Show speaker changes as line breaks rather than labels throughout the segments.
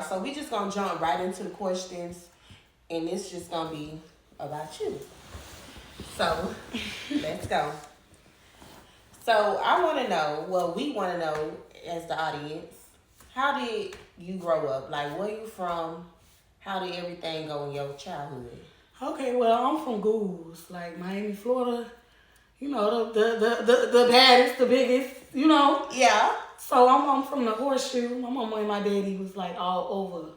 So we just gonna jump right into the questions, and it's just gonna be about you. So let's go. So I want to know. Well, we want to know as the audience. How did you grow up? Like, where you from? How did everything go in your childhood?
Okay, well, I'm from Goose, like Miami, Florida. You know, the baddest, the biggest, you know.
Yeah.
So I'm from the Horseshoe. My mama and my daddy was like all over,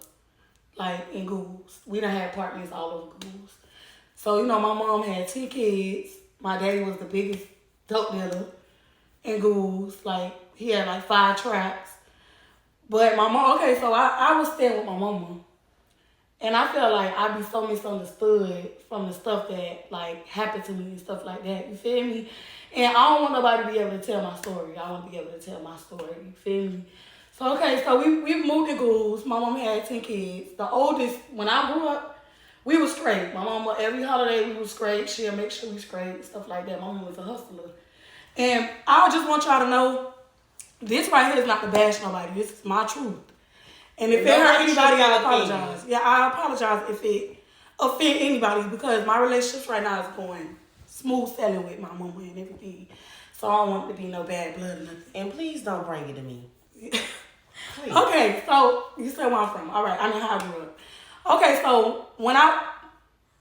like in Goose. We done had apartments all over Goose. So, you know, my mom had 10 kids. My daddy was the biggest dope dealer in Goose. Like, he had like 5 tracks. But my mom, okay, so I was staying with my mama. And I feel like I be so misunderstood from the stuff that, like, happened to me and stuff like that. You feel me? And I don't want nobody to be able to tell my story. I want to be able to tell my story. You feel me? So, okay, so we moved to Goose. My mom had 10 kids. The oldest, when I grew up, we was straight. My mama, every holiday, we was straight. She'll make sure we straight, stuff like that. My mama was a hustler. And I just want y'all to know, this right here is not to bash nobody. This is my truth. And if it hurt anybody, I apologize. Yeah, I apologize if it offend anybody because my relationships right now is going smooth sailing with my mama and everything. So I don't want it to be no bad blood or nothing.
And please don't bring it to me. Please.
Okay, so you said where I'm from. All right, I know how I grew up. Okay, so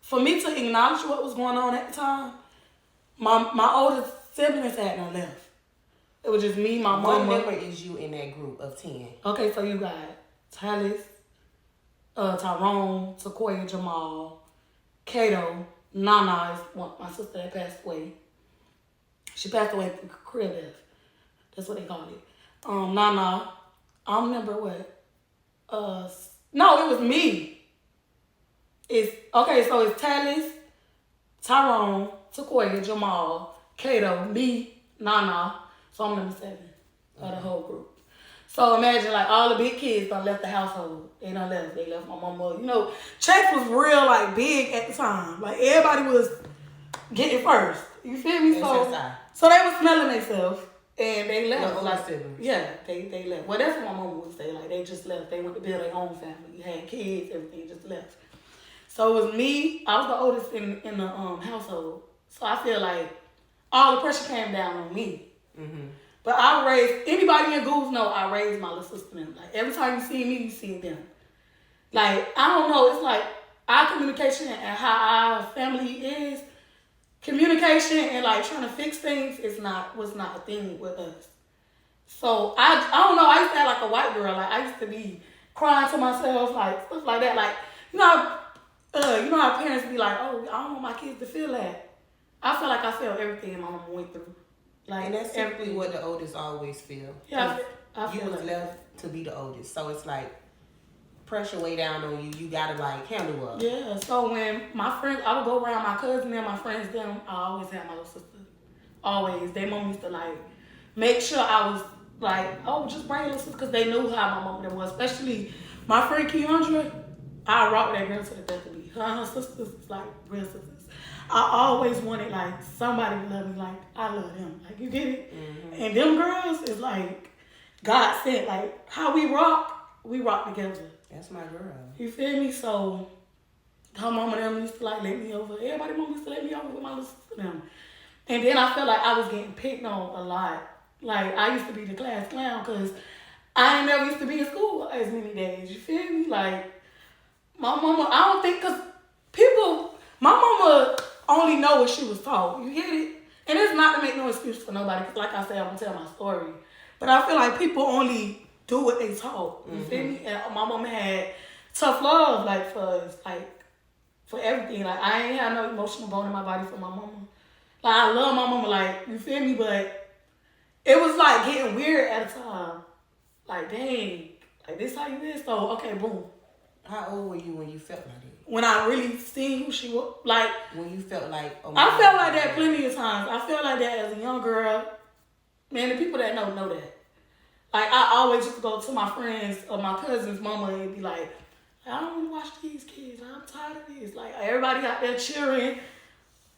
for me to acknowledge what was going on at the time, my older siblings had no left. It was just me, my mama.
What number is you in that group of 10?
Okay, so you got Talis, Tyrone, Sequoia, Jamal, Kato, Nana is my sister that passed away. She passed away from crib death. That's what they call it. Nana, I remember what? No, it was me. So it's Talis, Tyrone, Sequoia, Jamal, Kato, me, Nana. So I'm number 7 of the whole group. So imagine like all the big kids done left the household. They done left. They left my mama. You know, checks was real like big at the time. Like everybody was getting first. You feel me? So they was smelling themselves and they left.
No,
like, yeah, they left. Well, that's what my mama would say. Like they just left. They went to build their own family. Had kids, everything, just left. So it was me. I was the oldest in the household. So I feel like all the pressure came down on me. Mm-hmm. But I raised, anybody in Goose know I raised my little sister them. Like, every time you see me, you see them. Like, I don't know, it's like, our communication and how our family is, communication and, like, trying to fix things was not a thing with us. So, I don't know, I used to act like a white girl. Like, I used to be crying to myself, like, stuff like that. Like, you know how parents be like, oh, I don't want my kids to feel that. I feel like I felt everything my mama went through. Like,
and that's simply what the oldest always feel.
Yeah, I feel
you was
like
left to be the oldest. So it's like pressure way down on you. You gotta like handle up.
Yeah, so when my friends, I would go around my cousin and my friends, them, I always had my little sister. Always. They mom used to like make sure I was like, oh, just bring your little sister, because they knew how my mom was. Especially my friend Keandra, I rock that girl to the death of me. Her and her sisters is like real sisters. I always wanted, like, somebody to love me like I love them. Like, you get it? Mm-hmm. And them girls is, like, God sent. Like, how we rock together.
That's my girl.
You feel me? So, her mama and them used to, like, let me over. Everybody mama used to let me over with my little sister and them. And then I felt like I was getting picked on a lot. Like, I used to be the class clown because I ain't never used to be in school as many days. You feel me? Like, my mama, I don't think, because my mama only know what she was taught. You get it? And it's not to make no excuse for nobody, because like I said, I'm going to tell my story. But I feel like people only do what they taught. You feel me? And my mama had tough love, like, for us, like, for everything. Like, I ain't had no emotional bone in my body for my mama. Like, I love my mama, like, you feel me? But it was, like, getting weird at a time. Like, dang, like, this how you is? So, okay, boom.
How old were you when you felt like that?
When I really seen who she was, like...
When you felt like... Oh,
I felt like that plenty of times. I felt like that as a young girl. Man, the people that know that. Like, I always used to go to my friends or my cousin's mama and be like, I don't want to watch these kids. I'm tired of this. Like, everybody out there cheering,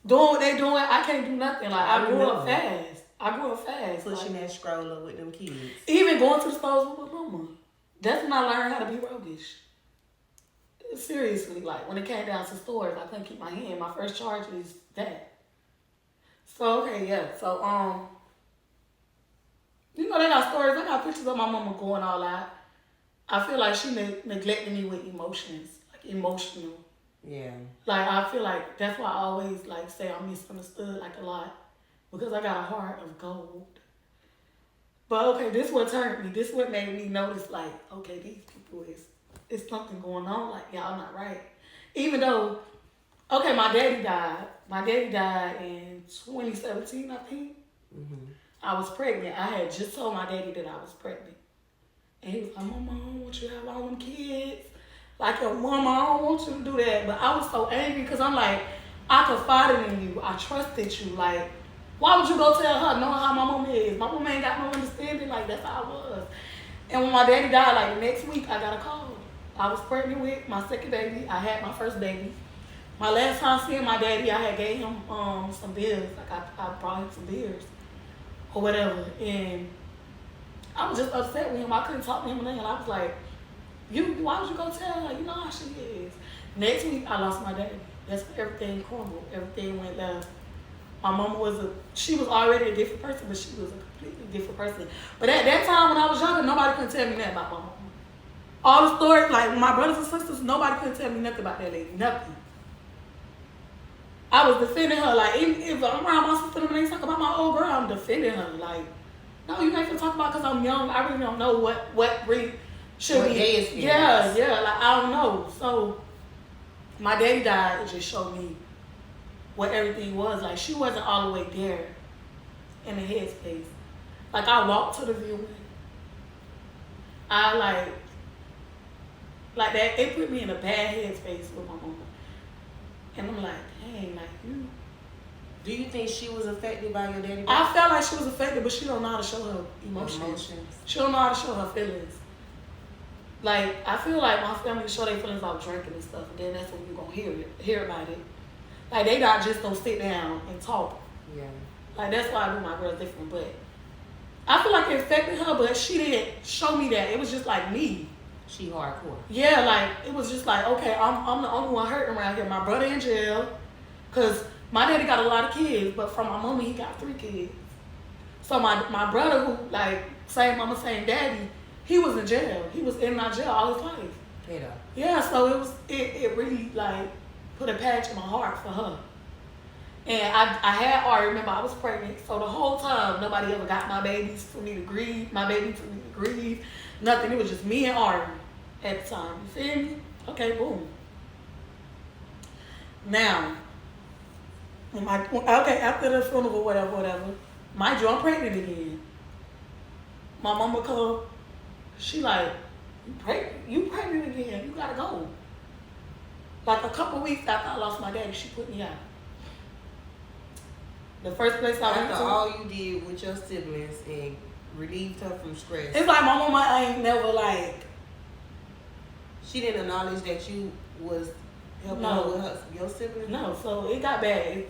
doing what they doing. I can't do nothing. Like, I grew up fast.
Pushing that stroller with them kids.
Even going to the stores with my mama. That's when I learned how to be roguish. seriously, like when it came down to stores, I couldn't keep my hand. My first charge is that. So okay, yeah. So you know they got stories. I got pictures of my mama going all out. I feel like she neglected me with emotions, like emotional.
Yeah.
Like I feel like that's why I always like say I'm misunderstood like a lot because I got a heart of gold. But okay, this what turned me. This what made me notice like okay, these people is something going on. Like y'all not right. Even though okay, my daddy died. My daddy died in 2017, I think.
Mm-hmm.
I was pregnant. I had just told my daddy that I was pregnant. And he was like, Mama, I don't want you to have all them kids. Like your mama, I don't want you to do that. But I was so angry because I'm like, I confided in you. I trusted you. Like, why would you go tell her knowing how my mama is? My mama ain't got no understanding. Like, that's how I was. And when my daddy died, like the next week, I got a call. I was pregnant with my second baby. I had my first baby. My last time seeing my daddy, I had gave him some beers. Like, I brought him some beers or whatever. And I was just upset with him. I couldn't talk to him and I was like, why would you go tell her? You know how she is. Next week, I lost my daddy. That's when everything crumbled. Everything went left. My mama she was already a different person, but she was a completely different person. But at that time, when I was younger, nobody could tell me nothing about my mama. All the stories, like my brothers and sisters, nobody could tell me nothing about that lady. Nothing. I was defending her. Like, even if I'm around my sister and they talk about my old girl, I'm defending her. Like, no, you ain't gonna talk about because I'm young. I really don't know what really should be. Yeah, like I don't know. So my daddy died. It just showed me what everything was. Like she wasn't all the way there in the headspace. Like I walked to the viewing. I like that. It put me in a bad headspace with my mama. And I'm like, dang, like you.
Do you think she was affected by your daddy?
I felt like she was affected, but she don't know how to show her emotions. She don't know how to show her feelings. Like, I feel like my family show their feelings about drinking and stuff, and then that's when you're going to hear about it. Like, they not just going to sit down and talk.
Yeah.
Like, that's why I do my girls different, but I feel like it affected her, but she didn't show me that. It was just like me.
She hardcore.
Yeah, like, it was just like, okay, I'm the only one hurting around here. My brother in jail, because my daddy got a lot of kids, but from my mama, he got 3 kids. So my brother, who, like, same mama, same daddy, he was in jail. He was in and out jail all his life. Yeah, so it really, like, put a patch in my heart for her. And I had Ari, remember, I was pregnant, so the whole time, nobody ever got my babies for me to grieve, nothing. It was just me and Ari at the time. You feel me? Okay, boom. Now, after the funeral, whatever, mind you, I'm pregnant again. My mama come, she like, you pregnant again, you gotta go. Like a couple weeks after I lost my daddy, she put me out. The first place I went to.
After all you did with your siblings and relieved her from stress.
It's like my mama ain't never like.
She didn't acknowledge that you was helping her with your siblings?
No, so it got bad.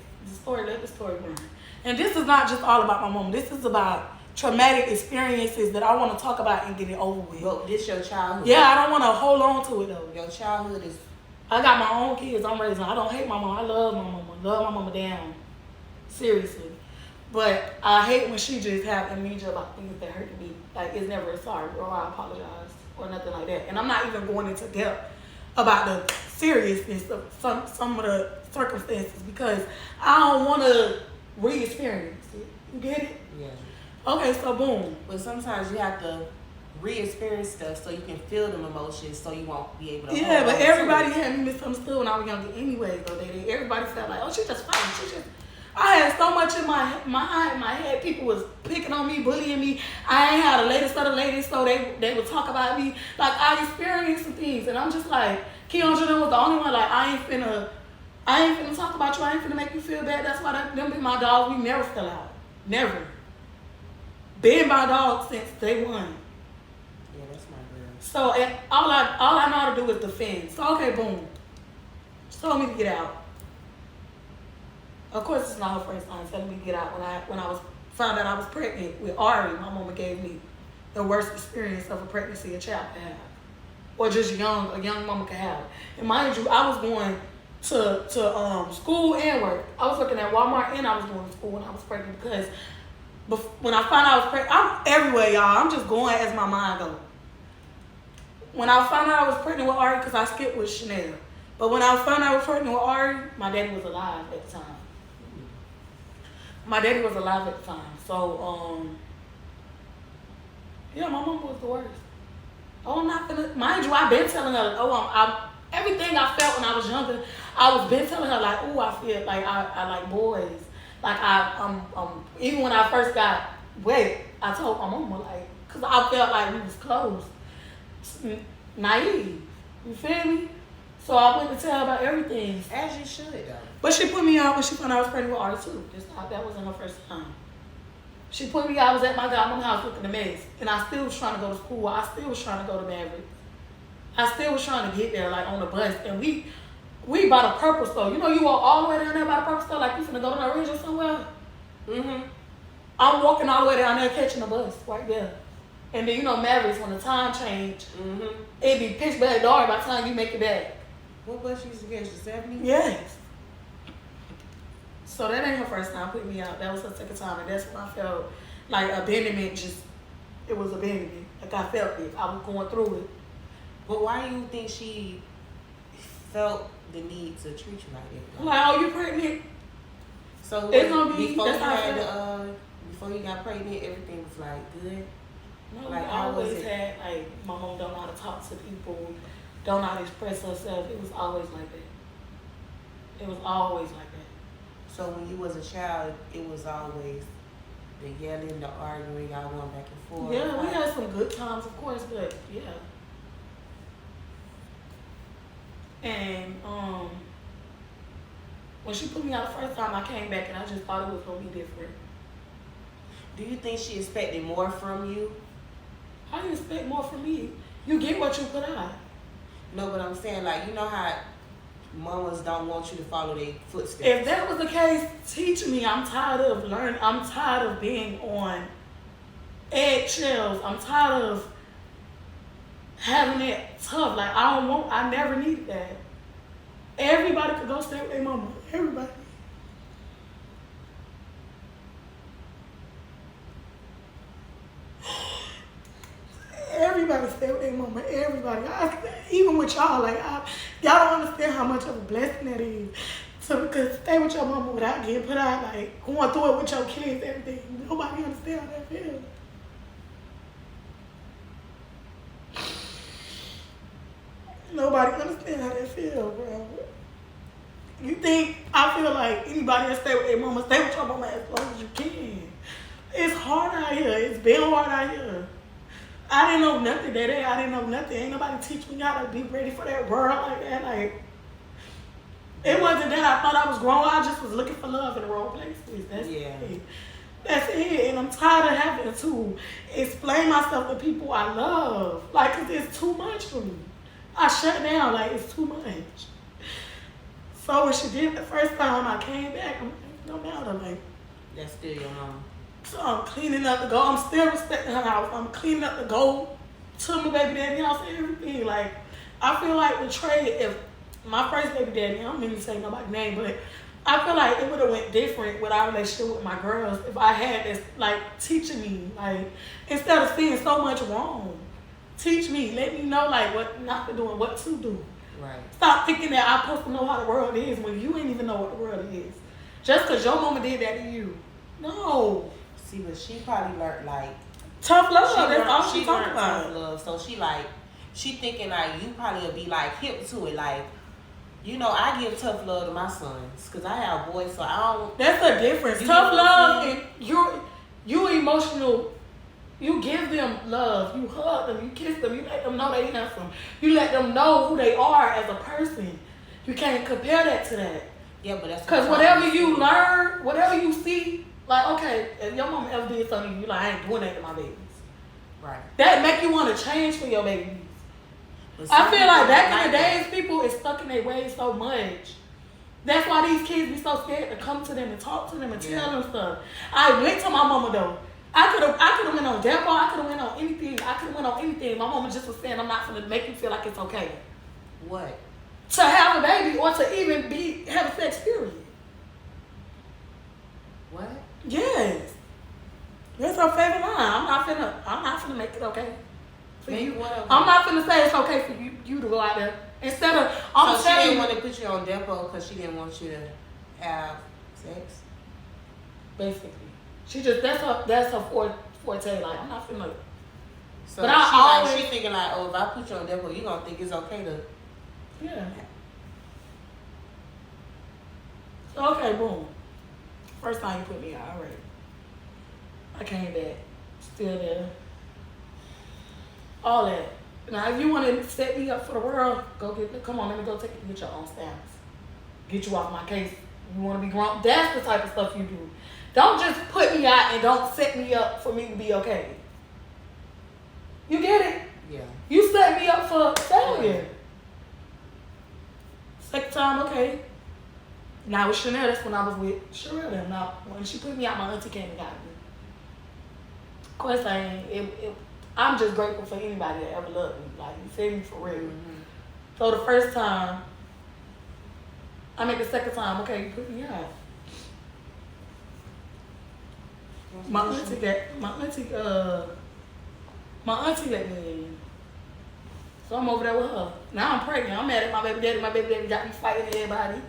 Let the story run. And this is not just all about my mom. This is about traumatic experiences that I want to talk about and get it over with.
But this your childhood.
Yeah, I don't want to hold on to it though.
Your childhood is.
I got my own kids I'm raising. I don't hate my mom. I love my mama. Love my mama down. Seriously. But I hate when she just have amnesia about things that hurt me. Like, it's never a sorry or I apologize or nothing like that. And I'm not even going into depth about the seriousness of some of the circumstances because I don't want to re-experience it. You get it?
Yeah.
Okay, so boom.
But sometimes you have to re-experience stuff so you can feel them emotions so you won't be able to.
Yeah, but everybody had me misunderstood when I was younger anyway, though. Everybody felt like, oh, she just fighting. I had so much in my head. People was picking on me, bullying me. I ain't had a latest of the ladies, so they would talk about me. Like, I experienced some things, and I'm just like, Keandra was the only one, like, I ain't finna talk about you. I ain't finna make you feel bad. That's why them be my dogs. We never fell out. Never. Been my dog since day one.
Yeah, that's my girl.
So, and all I know how to do is defend. So, okay, boom. She told me to get out. Of course, it's not her first time telling me to get out. When I was found out I was pregnant with Ari, my mama gave me the worst experience of a pregnancy a child can have. or just a young mama can have. And mind you, I was going to school and work. I was working at Walmart and I was going to school when I was pregnant because when I found out I was pregnant, I'm everywhere, y'all. I'm just going as my mind goes. When I found out I was pregnant with Ari, because I skipped with Chanel. But when I found out I was pregnant with Ari, my daddy was alive at the time. So, yeah, my mom was the worst. Oh, I'm not gonna, mind you, I've been telling her, I'm everything I felt when I was younger, I was been telling her, like, oh, I feel like I like boys. Like, even when I first got wet, I told my mama, like, because I felt like we was close. Naive. You feel me? So I went to tell her about everything.
As you should, though. But
she put me out when she found out I was pregnant with Ari, too. That wasn't her first time. She put me out, I was at my godmom's house looking a mess. And I still was trying to go to school. I still was trying to go to Maverick. I still was trying to get there, like, on the bus. And we by the purple store. You know, you walk all the way down there by the purple store, like you finna go to the ridge or somewhere? Mm-hmm. I'm walking all the way down there catching the bus right there. And then, you know, Mavericks, when the time changed, it be pitch black dark by the time you make it back.
What bus you used to catch, the 70?
Yes. So that ain't her first time putting me out. That was her second time. And that's when I felt like abandonment it was abandonment. Like I felt it. I was going through it.
But why do you think she felt the need to treat you like that?
Like, oh, you pregnant?
So
it's gonna be,
before you got pregnant, everything was like good?
No, like, I always had, like, my mom don't know how to talk to people, don't know how to express herself. It was always like that. It was always like that.
So when you was a child, it was always the yelling, the arguing, y'all going back and forth?
Yeah, we had some good times, of course, but yeah. And when she put me out the first time, I came back and I just thought it was going to be different.
Do you think she expected more from you?
How do you expect more from me? You get what you put out.
No, but I'm saying, like, you know how mamas don't want you to follow their footsteps?
If that was the case, teach me. I'm tired of learning. I'm tired of being on eggshells. I'm tired of having it tough. Like, I never needed that. Everybody could go stay with their mama. Everybody. Everybody stay with their mama. Everybody. Even with y'all, like, y'all don't understand how much of a blessing that is. So, because stay with your mama without getting put out, like, going through it with your kids, everything. Nobody understand how that feels. Nobody understand how that feels, bro. You think, I feel like anybody that stay with their mama, stay with your mama as long as you can. It's hard out here. It's been hard out here. I didn't know nothing that day. I didn't know nothing. Ain't nobody teach me how to be ready for that world like that. Like, it wasn't that I thought I was grown. I just was looking for love in the wrong places. That's it. That's it. And I'm tired of having to explain myself to people I love. Like, because it's too much for me. I shut down. Like, it's too much. So when she did the first time I came back, I'm like, no matter. Like,
that's still your mama.
So I'm cleaning up to go. I'm still respecting her house. I'm cleaning up to go to my baby daddy house and everything. Like, I feel like with Trey, if my first baby daddy, I don't even say nobody's name, but I feel like it would have went different with our relationship with my girls if I had this, like, teaching me, like, instead of seeing so much wrong. Teach me. Let me know, like, what not to do and what to do.
Right.
Stop thinking that I'm supposed to know how the world is when you ain't even know what the world is. Just because your mama did that to you. No.
See, but she probably learned, like,
tough love. That's all she talking about.
Tough love. So she thinking, like, you probably will be, like, hip to it. Like, you know, I give tough love to my sons because I have boys, so I don't.
That's the difference. Tough love and you emotional. You give them love. You hug them. You kiss them. You let them know they handsome. You let them know who they are as a person. You can't compare that to that.
Yeah, but that's
because whatever you learn, whatever you see. Like, okay, if your mama ever did something, you like, I ain't doing that to my babies.
Right.
That make you want to change for your babies. I feel like back in the days, people is stuck in their ways so much. That's why these kids be so scared to come to them and talk to them and tell them stuff. I went to my mama, though. I could have went on Depo. I could have went on anything. I could have went on anything. My mama just was saying, I'm not gonna make you feel like it's okay
What?
to have a baby or to even have a sex period.
What?
Yes. That's her favorite line. I'm not finna make it okay for you. I'm not finna say it's okay for you to go out there. Instead of
so she didn't want to put you on Depo because she didn't want you to have sex.
Basically, she just that's her forte. Like I'm not finna.
So
but
she thinking like, oh, if I put you on Depo, you gonna think it's okay to.
Yeah. So okay, boom. First time you put me out, alright. I came back, still there. All that. Now, if you want to set me up for the world, come on, let me go take you get your own stamps. Get you off my case. You want to be grown? That's the type of stuff you do. Don't just put me out and don't set me up for me to be okay. You get it?
Yeah.
You set me up for failure. Second time, okay. Now with Chanel, that's when I was with Sherelle. Now, when she put me out, my auntie came and got me. Of course, I'm just grateful for anybody that ever loved me. Like, you feel me, for real. Mm-hmm. So the first time, the second time, okay, you put me out. My auntie let me in. So I'm over there with her. Now I'm pregnant. I'm mad at my baby daddy. My baby daddy got me fighting everybody.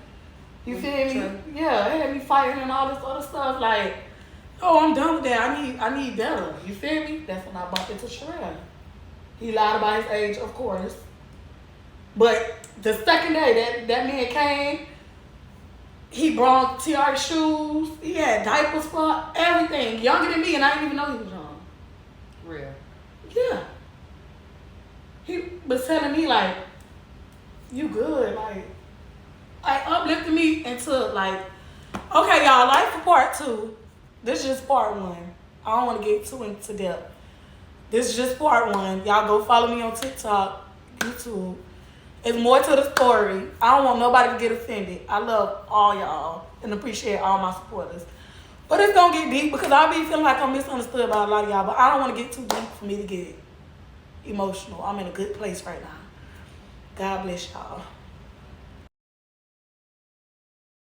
You feel me? Yeah, they had me fighting and all this other stuff. Like, oh, I'm done with that. I need better. You feel me? That's when I bumped into Sherelle. He lied about his age, of course. But the second day that man came, he brought Tiara shoes. He had diapers for everything. Younger than me, and I didn't even know he was young.
Real.
Yeah. He was telling me, like, you good. Like uplifted me into, like, okay, y'all, life for part 2. This is just part 1. I don't want to get too into depth. This is just part 1. Y'all go follow me on TikTok, YouTube. There's more to the story. I don't want nobody to get offended. I love all y'all and appreciate all my supporters. But it's going to get deep because I be feeling like I'm misunderstood by a lot of y'all. But I don't want to get too deep for me to get emotional. I'm in a good place right now. God bless y'all.